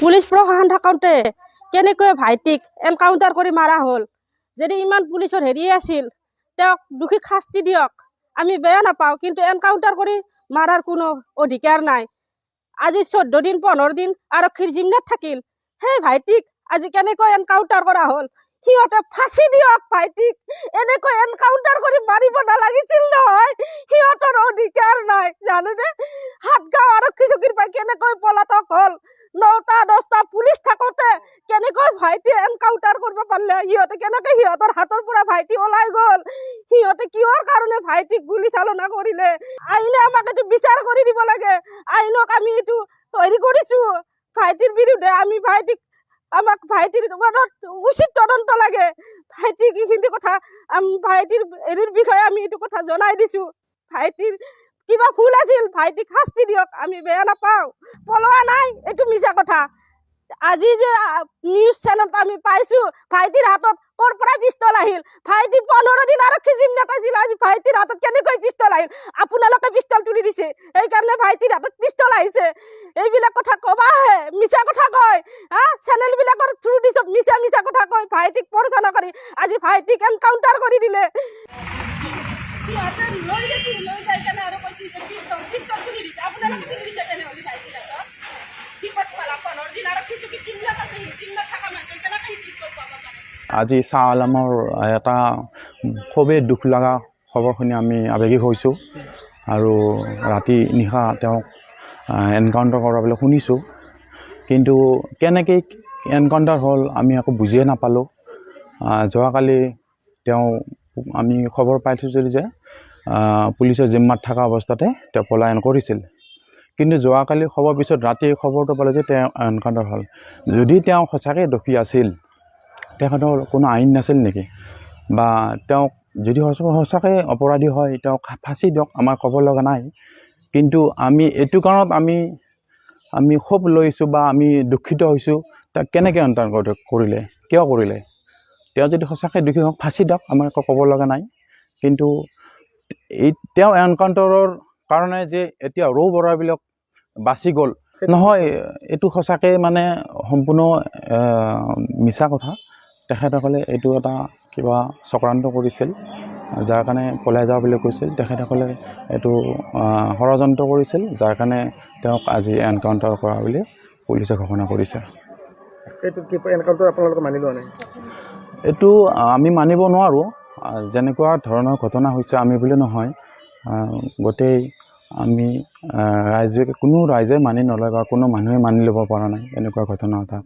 Police প্ৰশাসন থাকোঁতে কেনেকৈ ভাইটিক এনকাউণ্টাৰ কৰি মাৰা হ'ল। যদি ইমান পুলিচৰ হেৰিয়ে আছিল তেওঁক দোষীক শাস্তি দিয়ক, আমি বেয়া নাপাওঁ, কিন্তু এনকাউণ্টাৰ কৰি মাৰাৰ কোনো অধিকাৰ নাই। আজি 14 দিন 15 দিন আৰক্ষীৰ জিম্মাত থাকিল, সেই ভাইটিক আজি কেনেকৈ এনকাউণ্টাৰ কৰা হ'ল। সিহঁতে ফাঁচি দিয়ক ভাইটিক, এনেকৈ এনকাউণ্টাৰ কৰি মাৰিব নালাগিছিল নহয়। সিহঁতৰ অধিকাৰ নাই জানেনে। সাতগাঁও আৰক্ষী চকীৰ পৰা কেনেকৈ পলাতক হ'ল, 9টা 10টা পুলিচ থাকোঁতে কেনেকৈ ভাইটি এনকাউণ্টাৰ কৰিব পাৰিলে। সিহঁতে কেনেকৈ সিহঁতৰ হাতৰ পৰা ভাইটি ওলাই গ'ল, সিহঁতে কিহৰ কাৰণে ভাইটিক গুলী চালনা কৰিলে। আইনে আমাক এইটো বিচাৰ কৰি দিব লাগে। আইনক আমি এইটো হেৰি কৰিছো ভাইটিৰ বিৰুদ্ধে, আমি ভাইটিক আমাক ভাইটিৰ উচিত তদন্ত লাগে। ভাইটিক এইখিনি কথা ভাইটিৰ হেৰিৰ বিষয়ে আমি এইটো কথা জনাই দিছো। ভাইটিৰ কিবা ভুল আছিল, ভাইটিক শাস্তি দিয়ক, আমি বেয়া নাপাওঁ। পলোৱা নাই এইটো মিছা কথা। আজি যে নিউজ চেনেলত আমি পাইছো ভাইটিৰ হাতত ক'ৰ পৰা পিস্তল আহিল। ভাইটি 15 দিন আৰক্ষী জিম্মাত আছিল, আজি ভাইটিৰ হাতত কেনেকৈ পিস্তল আহিল। আপোনালোকে পিস্তল তুলি দিছে, সেইকাৰণে ভাইটিৰ হাতত পিস্তল আহিছে। এইবিলাক কথা কবাহে মিছা কথা কয়। চেনেল বিলাকৰ থ্ৰু দি চব মিছা কথা কয়, ভাইটিক প্ৰৰোচনা কৰি আজি ভাইটিক এনকাউণ্টাৰ কৰি দিলে। আজি শ্বাহ আলমৰ এটা খুবেই দুখ লগা খবৰ শুনি আমি আৱেগিক হৈছোঁ আৰু ৰাতি নিশা তেওঁক এনকাউণ্টাৰ কৰা বুলি শুনিছোঁ, কিন্তু কেনেকৈ এনকাউণ্টাৰ হ'ল আমি একো বুজিয়ে নাপালোঁ। যোৱাকালি আমি খবৰ পাইছোঁ যে পুলিচৰ জিম্মাত থকা অৱস্থাতে তেওঁ পলায়ন কৰিছিল, কিন্তু যোৱাকালি খবৰ পিছত ৰাতি খবৰটো পালে যে তেওঁ এনকাউণ্টাৰ হ'ল। যদি তেওঁ সঁচাকৈ দোষী আছিল, তেখেতৰ কোনো আইন নাছিল নেকি, বা তেওঁক যদি সঁচাকৈ অপৰাধী হয় তেওঁক ফাঁচি দিয়ক, আমাৰ ক'ব লগা নাই। কিন্তু আমি এইটো কাৰণত আমি ক্ষোভ লৈছোঁ বা আমি দুখিত হৈছোঁ, তাক কেনেকৈ এনকাউণ্টাৰ কৰিলে, কিয় কৰিলে। তেওঁ যদি সঁচাকৈ দোষী হওক ফাঁচি দিয়ক, আমাৰ একো ক'ব লগা নাই। কিন্তু তেওঁ এনকাউণ্টাৰৰ কাৰণে যে এতিয়া ৰৌ বৰাবিলাক বাচি গ'ল নহয়, এইটো সঁচাকৈ মানে সম্পূৰ্ণ মিছা কথা। তেখেতসকলে এইটো এটা কিবা চক্ৰান্ত কৰিছিল, যাৰ কাৰণে পলাই যাওঁ বুলি কৈছিল। তেখেতসকলে এইটো ষড়যন্ত্ৰ কৰিছিল, যাৰ কাৰণে তেওঁক আজি এনকাউণ্টাৰ কৰা বুলি পুলিচে ঘোষণা কৰিছে। এইটো কি এনকাউণ্টাৰ আপোনালোকে মানি লোৱা নাই? এইটো আমি মানিব নোৱাৰোঁ। যেনেকুৱা ধৰণৰ ঘটনা হৈছে আমি বুলি নহয়, গোটেই আমি কোনো ৰাইজে মানি নলয় বা কোনো মানুহে মানি ল'ব পৰা নাই এনেকুৱা ঘটনা এটা।